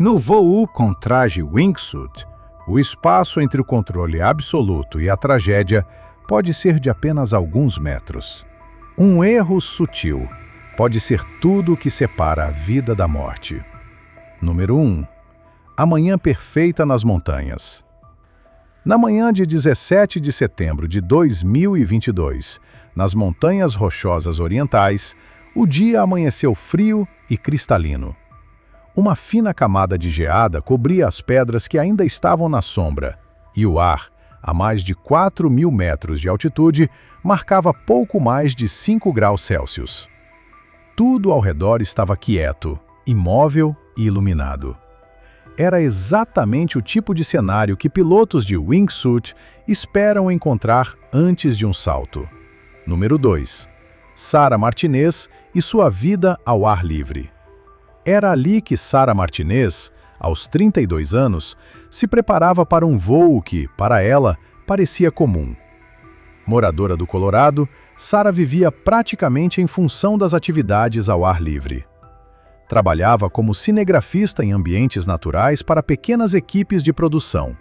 No voo com traje wingsuit, o espaço entre o controle absoluto e a tragédia pode ser de apenas alguns metros. Um erro sutil pode ser tudo o que separa a vida da morte. Número 1. A manhã perfeita nas montanhas. Na manhã de 17 de setembro de 2022, nas Montanhas Rochosas Orientais, o dia amanheceu frio e cristalino. Uma fina camada de geada cobria as pedras que ainda estavam na sombra, e o ar, a mais de 4.000 metros de altitude, marcava pouco mais de 5 graus Celsius. Tudo ao redor estava quieto, imóvel e iluminado. Era exatamente o tipo de cenário que pilotos de wingsuit esperam encontrar antes de um salto. Número 2. Sarah Martinez e sua vida ao ar livre. Era ali que Sarah Martinez, aos 32 anos, se preparava para um voo que, para ela, parecia comum. Moradora do Colorado, Sarah vivia praticamente em função das atividades ao ar livre. Trabalhava como cinegrafista em ambientes naturais para pequenas equipes de produção,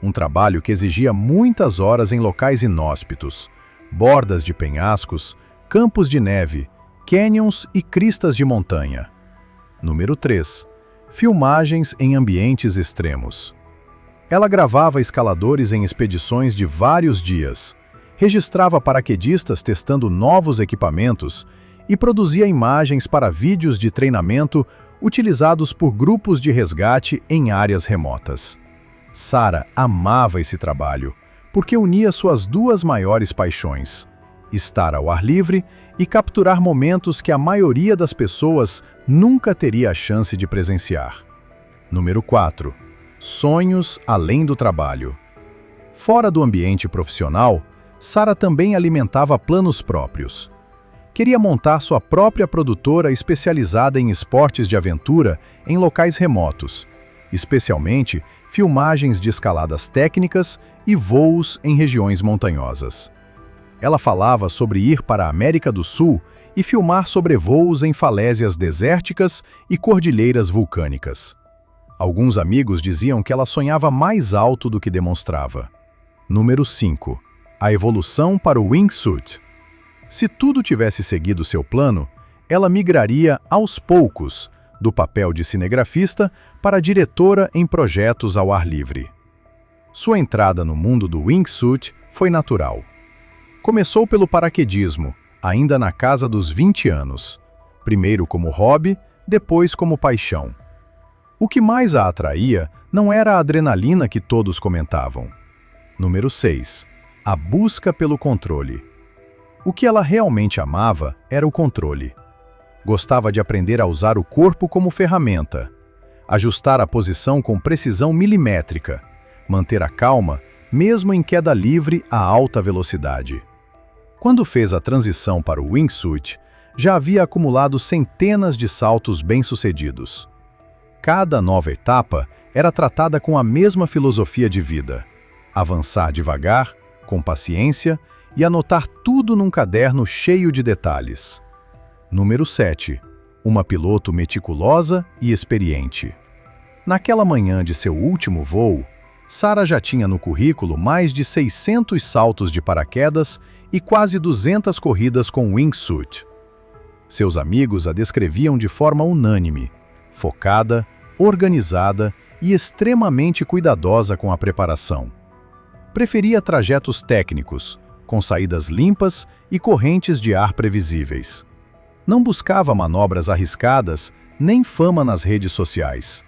um trabalho que exigia muitas horas em locais inóspitos, bordas de penhascos, campos de neve, canyons e cristas de montanha. Número 3. Filmagens em ambientes extremos. Ela gravava escaladores em expedições de vários dias, registrava paraquedistas testando novos equipamentos e produzia imagens para vídeos de treinamento utilizados por grupos de resgate em áreas remotas. Sarah amava esse trabalho, porque unia suas duas maiores paixões: estar ao ar livre e capturar momentos que a maioria das pessoas nunca teria a chance de presenciar. Número 4. Sonhos além do trabalho. Fora do ambiente profissional, Sarah também alimentava planos próprios. Queria montar sua própria produtora especializada em esportes de aventura em locais remotos, especialmente filmagens de escaladas técnicas e voos em regiões montanhosas. Ela falava sobre ir para a América do Sul e filmar sobrevoos em falésias desérticas e cordilheiras vulcânicas. Alguns amigos diziam que ela sonhava mais alto do que demonstrava. Número 5. A evolução para o wingsuit. Se tudo tivesse seguido seu plano, ela migraria aos poucos do papel de cinegrafista para diretora em projetos ao ar livre. Sua entrada no mundo do wingsuit foi natural. Começou pelo paraquedismo, ainda na casa dos 20 anos. Primeiro como hobby, depois como paixão. O que mais a atraía não era a adrenalina que todos comentavam. Número 6. A busca pelo controle. O que ela realmente amava era o controle. Gostava de aprender a usar o corpo como ferramenta, ajustar a posição com precisão milimétrica, manter a calma, mesmo em queda livre a alta velocidade. Quando fez a transição para o wingsuit, já havia acumulado centenas de saltos bem-sucedidos. Cada nova etapa era tratada com a mesma filosofia de vida: avançar devagar, com paciência e anotar tudo num caderno cheio de detalhes. Número 7. Uma piloto meticulosa e experiente. Naquela manhã de seu último voo, Sarah já tinha no currículo mais de 600 saltos de paraquedas e quase 200 corridas com wingsuit. Seus amigos a descreviam de forma unânime: focada, organizada e extremamente cuidadosa com a preparação. Preferia trajetos técnicos, com saídas limpas e correntes de ar previsíveis. Não buscava manobras arriscadas nem fama nas redes sociais.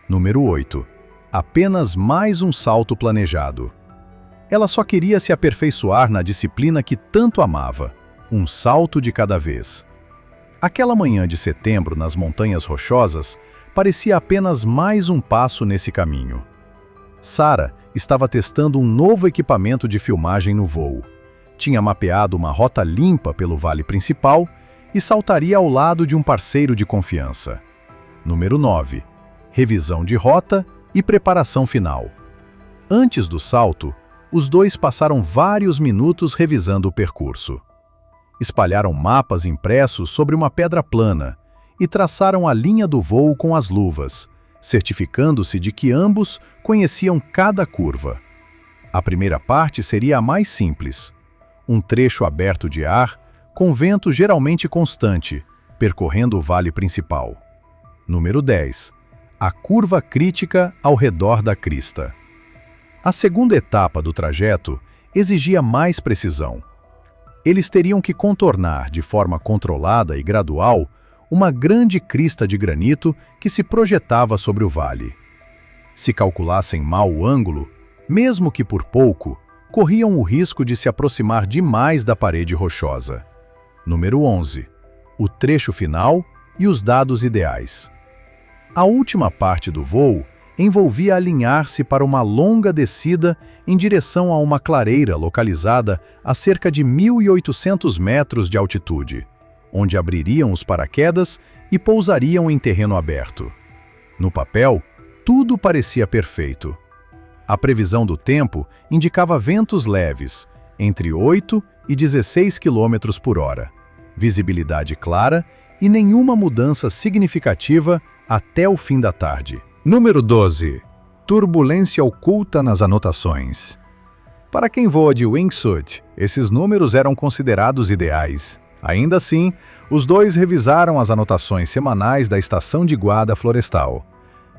Número 8. Apenas mais um salto planejado. Ela só queria se aperfeiçoar na disciplina que tanto amava: um salto de cada vez. Aquela manhã de setembro nas Montanhas Rochosas parecia apenas mais um passo nesse caminho. Sarah estava testando um novo equipamento de filmagem no voo. Tinha mapeado uma rota limpa pelo vale principal e saltaria ao lado de um parceiro de confiança. Número 9. Revisão de rota e preparação final. Antes do salto, os dois passaram vários minutos revisando o percurso. Espalharam mapas impressos sobre uma pedra plana e traçaram a linha do voo com as luvas, certificando-se de que ambos conheciam cada curva. A primeira parte seria a mais simples, um trecho aberto de ar, com vento geralmente constante, percorrendo o vale principal. Número 10. A curva crítica ao redor da crista. A segunda etapa do trajeto exigia mais precisão. Eles teriam que contornar de forma controlada e gradual uma grande crista de granito que se projetava sobre o vale. Se calculassem mal o ângulo, mesmo que por pouco, corriam o risco de se aproximar demais da parede rochosa. Número 11. O trecho final e os dados ideais. A última parte do voo envolvia alinhar-se para uma longa descida em direção a uma clareira localizada a cerca de 1.800 metros de altitude, onde abririam os paraquedas e pousariam em terreno aberto. No papel, tudo parecia perfeito. A previsão do tempo indicava ventos leves, entre 8 e 16 km por hora, visibilidade clara e nenhuma mudança significativa até o fim da tarde. Número 12. Turbulência oculta nas anotações. Para quem voa de wingsuit, esses números eram considerados ideais. Ainda assim, os dois revisaram as anotações semanais da estação de guarda florestal.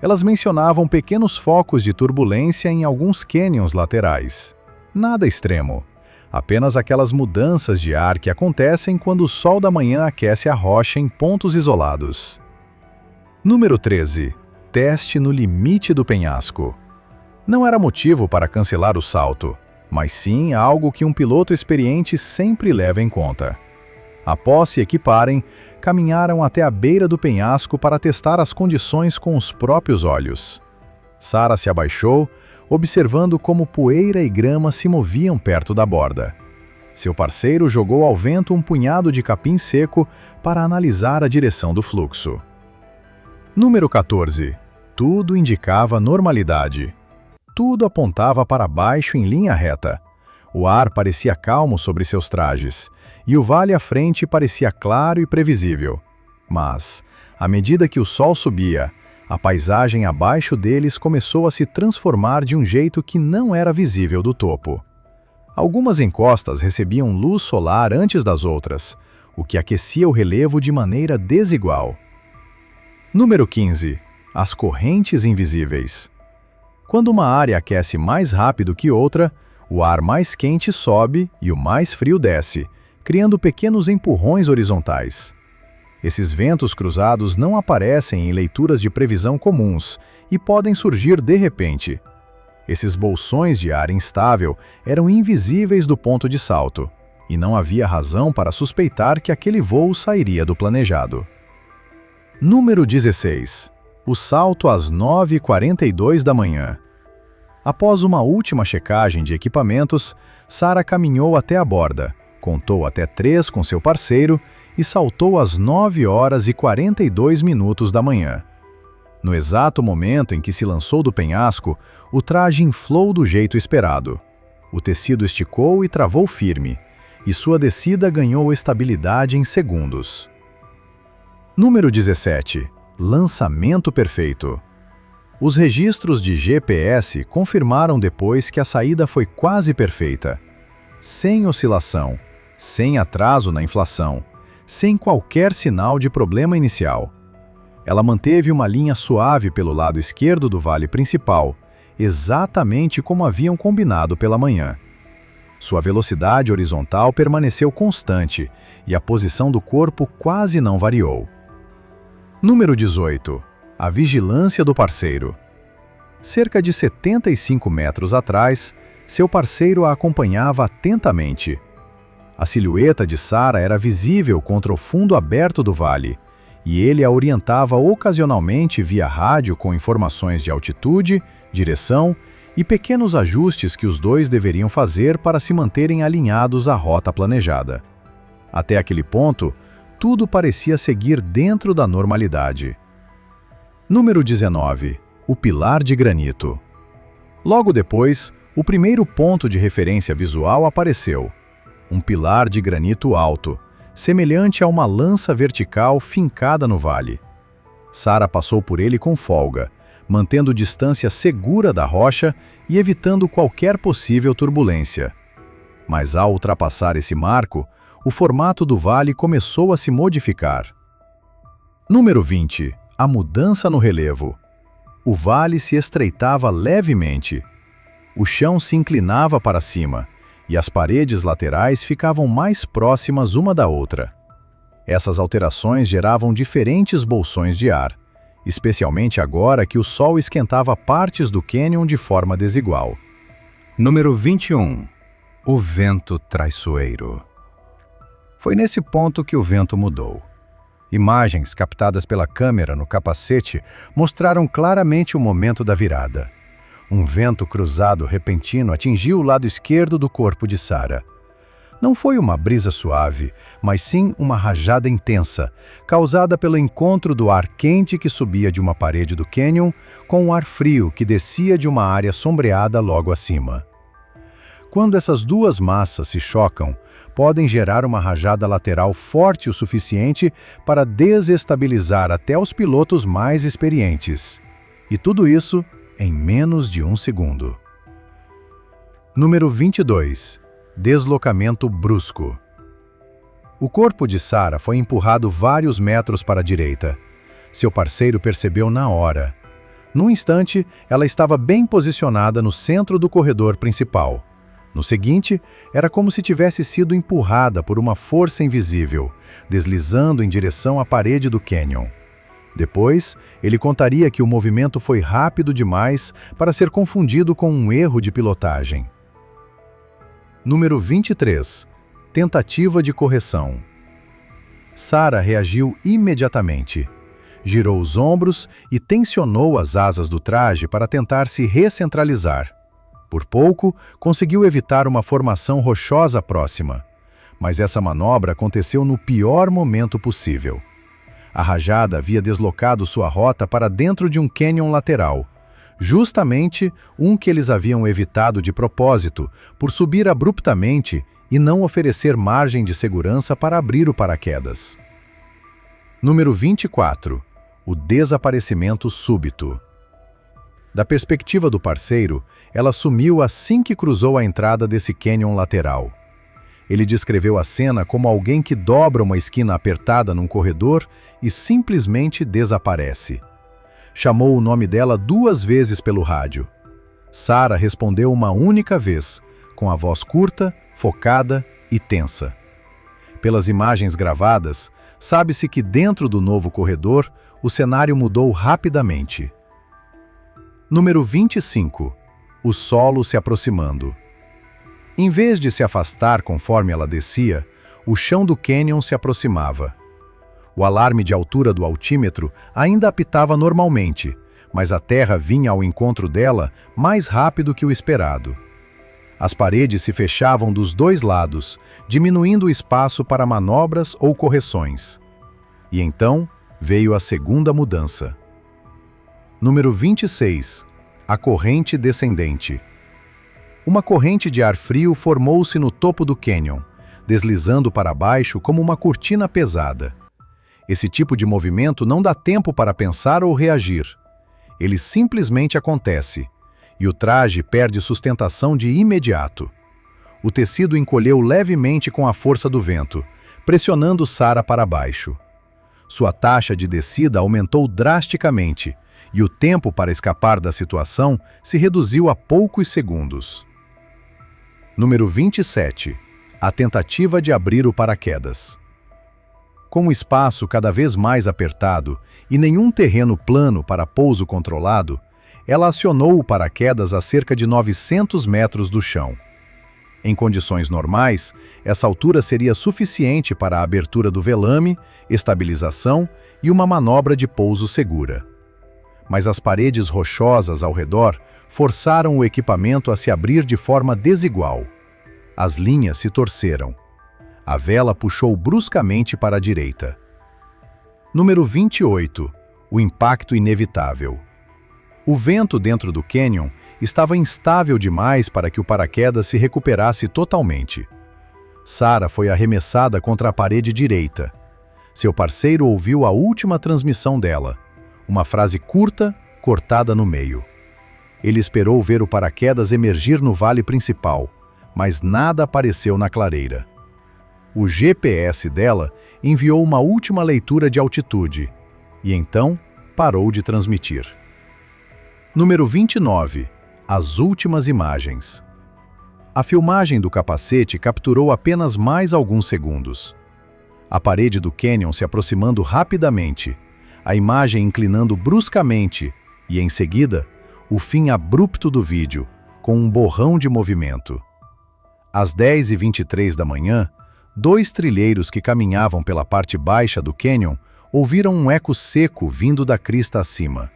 Elas mencionavam pequenos focos de turbulência em alguns cânions laterais. Nada extremo. Apenas aquelas mudanças de ar que acontecem quando o sol da manhã aquece a rocha em pontos isolados. Número 13. Teste no limite do penhasco. Não era motivo para cancelar o salto, mas sim algo que um piloto experiente sempre leva em conta. Após se equiparem, caminharam até a beira do penhasco para testar as condições com os próprios olhos. Sarah se abaixou, observando como poeira e grama se moviam perto da borda. Seu parceiro jogou ao vento um punhado de capim seco para analisar a direção do fluxo. Número 14. Tudo indicava normalidade. Tudo apontava para baixo em linha reta. O ar parecia calmo sobre seus trajes, e o vale à frente parecia claro e previsível. Mas, à medida que o sol subia, a paisagem abaixo deles começou a se transformar de um jeito que não era visível do topo. Algumas encostas recebiam luz solar antes das outras, o que aquecia o relevo de maneira desigual. Número 15. As correntes invisíveis. Quando uma área aquece mais rápido que outra, o ar mais quente sobe e o mais frio desce, criando pequenos empurrões horizontais. Esses ventos cruzados não aparecem em leituras de previsão comuns e podem surgir de repente. Esses bolsões de ar instável eram invisíveis do ponto de salto, e não havia razão para suspeitar que aquele voo sairia do planejado. Número 16. O salto às 9h42 da manhã. Após uma última checagem de equipamentos, Sarah caminhou até a borda, contou até 3 com seu parceiro e saltou às 9h42 da manhã. No exato momento em que se lançou do penhasco, o traje inflou do jeito esperado. O tecido esticou e travou firme, e sua descida ganhou estabilidade em segundos. Número 17. Lançamento perfeito. Os registros de GPS confirmaram depois que a saída foi quase perfeita. Sem oscilação, sem atraso na inflação, sem qualquer sinal de problema inicial. Ela manteve uma linha suave pelo lado esquerdo do vale principal, exatamente como haviam combinado pela manhã. Sua velocidade horizontal permaneceu constante e a posição do corpo quase não variou. Número 18. A vigilância do parceiro. Cerca de 75 metros atrás, seu parceiro a acompanhava atentamente. A silhueta de Sarah era visível contra o fundo aberto do vale, e ele a orientava ocasionalmente via rádio com informações de altitude, direção e pequenos ajustes que os dois deveriam fazer para se manterem alinhados à rota planejada. Até aquele ponto, tudo parecia seguir dentro da normalidade. Número 19. O pilar de granito. Logo depois, o primeiro ponto de referência visual apareceu. Um pilar de granito alto, semelhante a uma lança vertical fincada no vale. Sarah passou por ele com folga, mantendo distância segura da rocha e evitando qualquer possível turbulência. Mas ao ultrapassar esse marco, o formato do vale começou a se modificar. Número 20. A mudança no relevo. O vale se estreitava levemente. O chão se inclinava para cima e as paredes laterais ficavam mais próximas uma da outra. Essas alterações geravam diferentes bolsões de ar, especialmente agora que o sol esquentava partes do cânion de forma desigual. Número 21. O vento traiçoeiro. Foi nesse ponto que o vento mudou. Imagens captadas pela câmera no capacete mostraram claramente o momento da virada. Um vento cruzado repentino atingiu o lado esquerdo do corpo de Sarah. Não foi uma brisa suave, mas sim uma rajada intensa, causada pelo encontro do ar quente que subia de uma parede do cânion com o ar frio que descia de uma área sombreada logo acima. Quando essas duas massas se chocam, podem gerar uma rajada lateral forte o suficiente para desestabilizar até os pilotos mais experientes. E tudo isso em menos de 1 segundo. Número 22. Deslocamento brusco. O corpo de Sarah foi empurrado vários metros para a direita. Seu parceiro percebeu na hora. Num instante, ela estava bem posicionada no centro do corredor principal. No seguinte, era como se tivesse sido empurrada por uma força invisível, deslizando em direção à parede do cânion. Depois, ele contaria que o movimento foi rápido demais para ser confundido com um erro de pilotagem. Número 23. Tentativa de correção. Sarah reagiu imediatamente. Girou os ombros e tensionou as asas do traje para tentar se recentralizar. Por pouco, conseguiu evitar uma formação rochosa próxima. Mas essa manobra aconteceu no pior momento possível. A rajada havia deslocado sua rota para dentro de um cânion lateral, justamente um que eles haviam evitado de propósito, por subir abruptamente e não oferecer margem de segurança para abrir o paraquedas. Número 24. O desaparecimento súbito. Da perspectiva do parceiro, ela sumiu assim que cruzou a entrada desse cânion lateral. Ele descreveu a cena como alguém que dobra uma esquina apertada num corredor e simplesmente desaparece. Chamou o nome dela 2 vezes pelo rádio. Sarah respondeu uma única vez, com a voz curta, focada e tensa. Pelas imagens gravadas, sabe-se que dentro do novo corredor, o cenário mudou rapidamente. Número 25. O solo se aproximando. Em vez de se afastar conforme ela descia, o chão do cânion se aproximava. O alarme de altura do altímetro ainda apitava normalmente, mas a terra vinha ao encontro dela mais rápido que o esperado. As paredes se fechavam dos 2 lados, diminuindo o espaço para manobras ou correções. E então veio a segunda mudança. Número 26. A corrente descendente. Uma corrente de ar frio formou-se no topo do cânion, deslizando para baixo como uma cortina pesada. Esse tipo de movimento não dá tempo para pensar ou reagir. Ele simplesmente acontece, e o traje perde sustentação de imediato. O tecido encolheu levemente com a força do vento, pressionando Sarah para baixo. Sua taxa de descida aumentou drasticamente, e o tempo para escapar da situação se reduziu a poucos segundos. Número 27. A tentativa de abrir o paraquedas. Com o espaço cada vez mais apertado e nenhum terreno plano para pouso controlado, ela acionou o paraquedas a cerca de 900 metros do chão. Em condições normais, essa altura seria suficiente para a abertura do velame, estabilização e uma manobra de pouso segura. Mas as paredes rochosas ao redor forçaram o equipamento a se abrir de forma desigual. As linhas se torceram. A vela puxou bruscamente para a direita. Número 28. O impacto inevitável. O vento dentro do cânion estava instável demais para que o paraquedas se recuperasse totalmente. Sarah foi arremessada contra a parede direita. Seu parceiro ouviu a última transmissão dela. Uma frase curta, cortada no meio. Ele esperou ver o paraquedas emergir no vale principal, mas nada apareceu na clareira. O GPS dela enviou uma última leitura de altitude e então parou de transmitir. Número 29. As últimas imagens. A filmagem do capacete capturou apenas mais alguns segundos. A parede do cânion se aproximando rapidamente, a imagem inclinando bruscamente e, em seguida, o fim abrupto do vídeo, com um borrão de movimento. Às 10h23 da manhã, 2 trilheiros que caminhavam pela parte baixa do cânion ouviram um eco seco vindo da crista acima.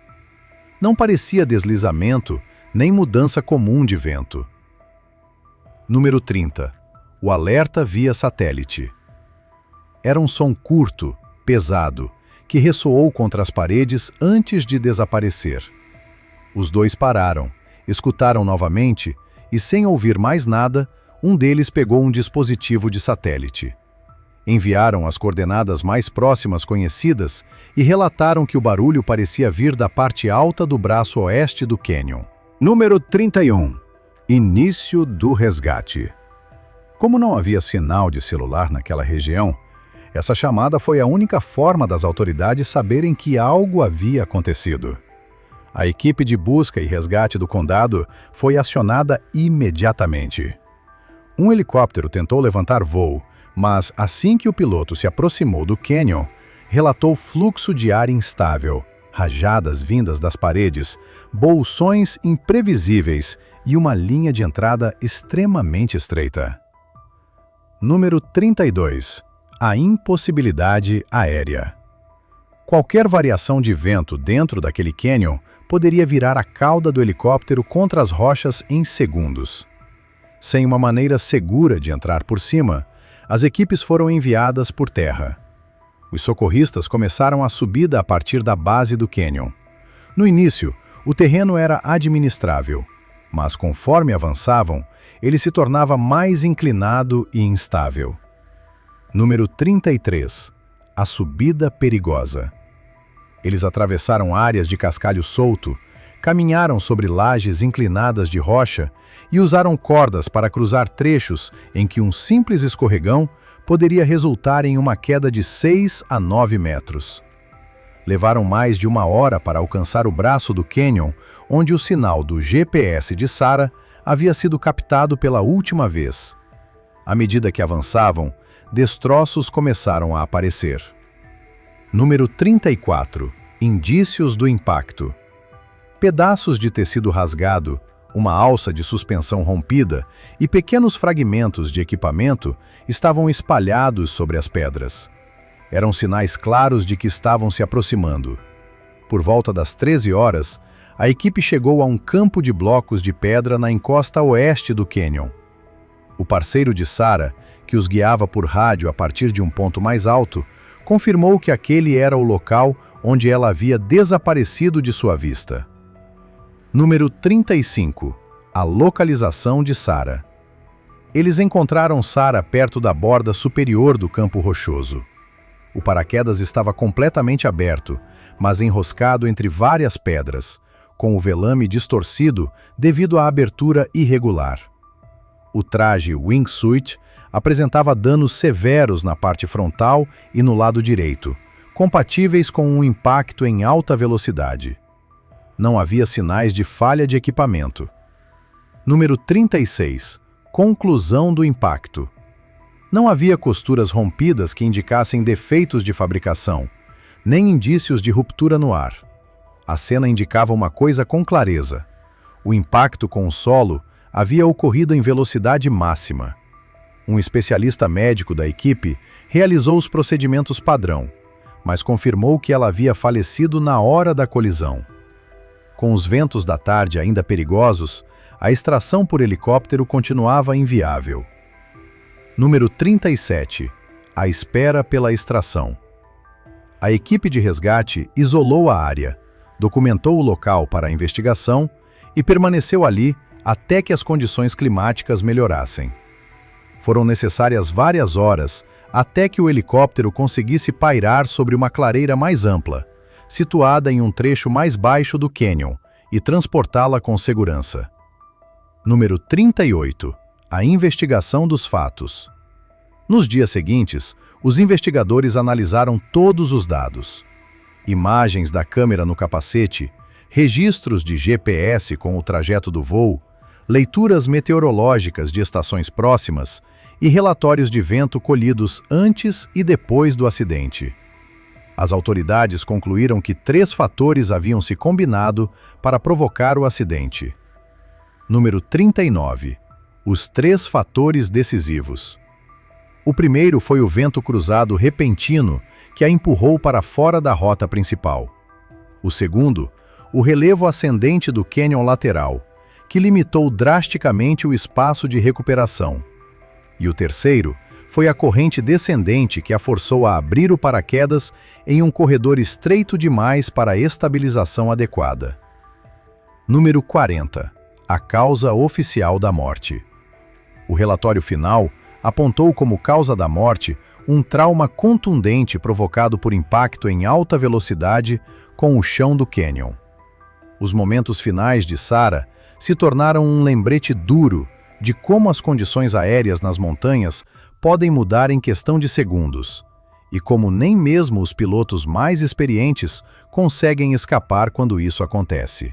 Não parecia deslizamento, nem mudança comum de vento. Número 30. O alerta via satélite. Era um som curto, pesado, que ressoou contra as paredes antes de desaparecer. Os 2 pararam, escutaram novamente e, sem ouvir mais nada, um deles pegou um dispositivo de satélite. Enviaram as coordenadas mais próximas conhecidas e relataram que o barulho parecia vir da parte alta do braço oeste do cânion. Número 31. Início do resgate. Como não havia sinal de celular naquela região, essa chamada foi a única forma das autoridades saberem que algo havia acontecido. A equipe de busca e resgate do condado foi acionada imediatamente. Um helicóptero tentou levantar voo, mas assim que o piloto se aproximou do cânion, relatou fluxo de ar instável, rajadas vindas das paredes, bolsões imprevisíveis e uma linha de entrada extremamente estreita. Número 32. A impossibilidade aérea. Qualquer variação de vento dentro daquele cânion poderia virar a cauda do helicóptero contra as rochas em segundos. Sem uma maneira segura de entrar por cima, as equipes foram enviadas por terra. Os socorristas começaram a subida a partir da base do cânion. No início, o terreno era administrável, mas conforme avançavam, ele se tornava mais inclinado e instável. Número 33. A subida perigosa. Eles atravessaram áreas de cascalho solto, caminharam sobre lajes inclinadas de rocha e usaram cordas para cruzar trechos em que um simples escorregão poderia resultar em uma queda de 6 a 9 metros. Levaram mais de 1 hora para alcançar o braço do cânion, onde o sinal do GPS de Sarah havia sido captado pela última vez. À medida que avançavam, destroços começaram a aparecer. Número 34. Indícios do impacto. Pedaços de tecido rasgado, uma alça de suspensão rompida e pequenos fragmentos de equipamento estavam espalhados sobre as pedras. Eram sinais claros de que estavam se aproximando. Por volta das 13 horas, a equipe chegou a um campo de blocos de pedra na encosta oeste do cânion. O parceiro de Sarah, que os guiava por rádio a partir de um ponto mais alto, confirmou que aquele era o local onde ela havia desaparecido de sua vista. Número 35. A localização de Sarah. Eles encontraram Sarah perto da borda superior do campo rochoso. O paraquedas estava completamente aberto, mas enroscado entre várias pedras, com o velame distorcido devido à abertura irregular. O traje wingsuit apresentava danos severos na parte frontal e no lado direito, compatíveis com um impacto em alta velocidade. Não havia sinais de falha de equipamento. Número 36. Conclusão do impacto. Não havia costuras rompidas que indicassem defeitos de fabricação, nem indícios de ruptura no ar. A cena indicava uma coisa com clareza. O impacto com o solo havia ocorrido em velocidade máxima. Um especialista médico da equipe realizou os procedimentos padrão, mas confirmou que ela havia falecido na hora da colisão. Com os ventos da tarde ainda perigosos, a extração por helicóptero continuava inviável. Número 37. A espera pela extração. A equipe de resgate isolou a área, documentou o local para a investigação e permaneceu ali até que as condições climáticas melhorassem. Foram necessárias várias horas até que o helicóptero conseguisse pairar sobre uma clareira mais ampla, situada em um trecho mais baixo do cânion, e transportá-la com segurança. Número 38. A investigação dos fatos. Nos dias seguintes, os investigadores analisaram todos os dados. Imagens da câmera no capacete, registros de GPS com o trajeto do voo, leituras meteorológicas de estações próximas e relatórios de vento colhidos antes e depois do acidente. As autoridades concluíram que 3 fatores haviam se combinado para provocar o acidente. Número 39. Os 3 fatores decisivos. O primeiro foi o vento cruzado repentino que a empurrou para fora da rota principal. O segundo, o relevo ascendente do cânion lateral, que limitou drasticamente o espaço de recuperação. E o terceiro foi a corrente descendente que a forçou a abrir o paraquedas em um corredor estreito demais para a estabilização adequada. Número 40. A causa oficial da morte. O relatório final apontou como causa da morte um trauma contundente provocado por impacto em alta velocidade com o chão do cânion. Os momentos finais de Sarah se tornaram um lembrete duro de como as condições aéreas nas montanhas podem mudar em questão de segundos, e como nem mesmo os pilotos mais experientes conseguem escapar quando isso acontece.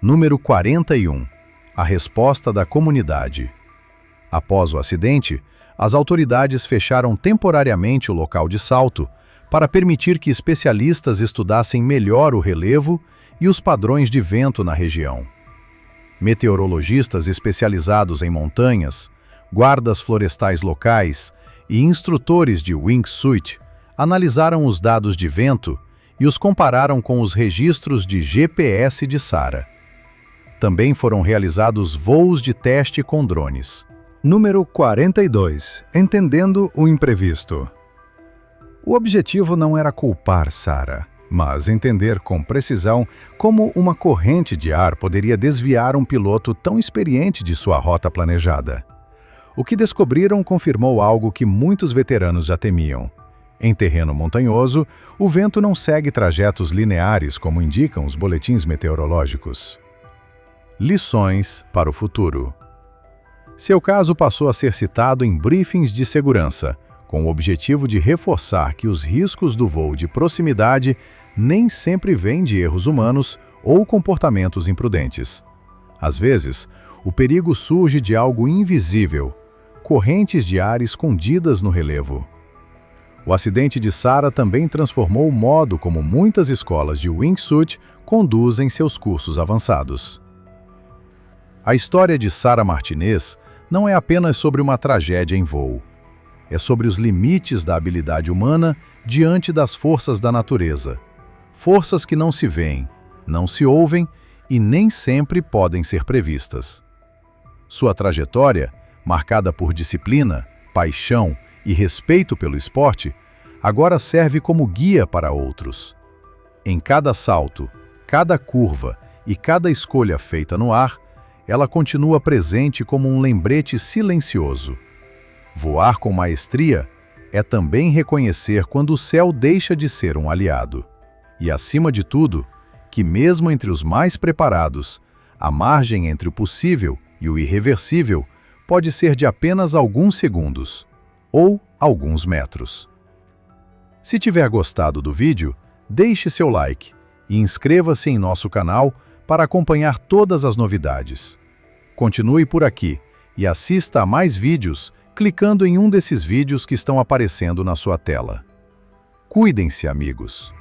Número 41. A resposta da comunidade. Após o acidente, as autoridades fecharam temporariamente o local de salto para permitir que especialistas estudassem melhor o relevo e os padrões de vento na região. Meteorologistas especializados em montanhas, guardas florestais locais e instrutores de wingsuit analisaram os dados de vento e os compararam com os registros de GPS de Sarah. Também foram realizados voos de teste com drones. Número 42. Entendendo o imprevisto. O objetivo não era culpar Sarah, mas entender com precisão como uma corrente de ar poderia desviar um piloto tão experiente de sua rota planejada. O que descobriram confirmou algo que muitos veteranos já temiam. Em terreno montanhoso, o vento não segue trajetos lineares como indicam os boletins meteorológicos. Lições para o futuro. Seu caso passou a ser citado em briefings de segurança, com o objetivo de reforçar que os riscos do voo de proximidade nem sempre vêm de erros humanos ou comportamentos imprudentes. Às vezes, o perigo surge de algo invisível, correntes de ar escondidas no relevo. O acidente de Sarah também transformou o modo como muitas escolas de wingsuit conduzem seus cursos avançados. A história de Sarah Martinez não é apenas sobre uma tragédia em voo. É sobre os limites da habilidade humana diante das forças da natureza. Forças que não se veem, não se ouvem e nem sempre podem ser previstas. Sua trajetória, marcada por disciplina, paixão e respeito pelo esporte, agora serve como guia para outros. Em cada salto, cada curva e cada escolha feita no ar, ela continua presente como um lembrete silencioso. Voar com maestria é também reconhecer quando o céu deixa de ser um aliado. E, acima de tudo, que mesmo entre os mais preparados, a margem entre o possível e o irreversível pode ser de apenas alguns segundos, ou alguns metros. Se tiver gostado do vídeo, deixe seu like e inscreva-se em nosso canal para acompanhar todas as novidades. Continue por aqui e assista a mais vídeos clicando em um desses vídeos que estão aparecendo na sua tela. Cuidem-se, amigos!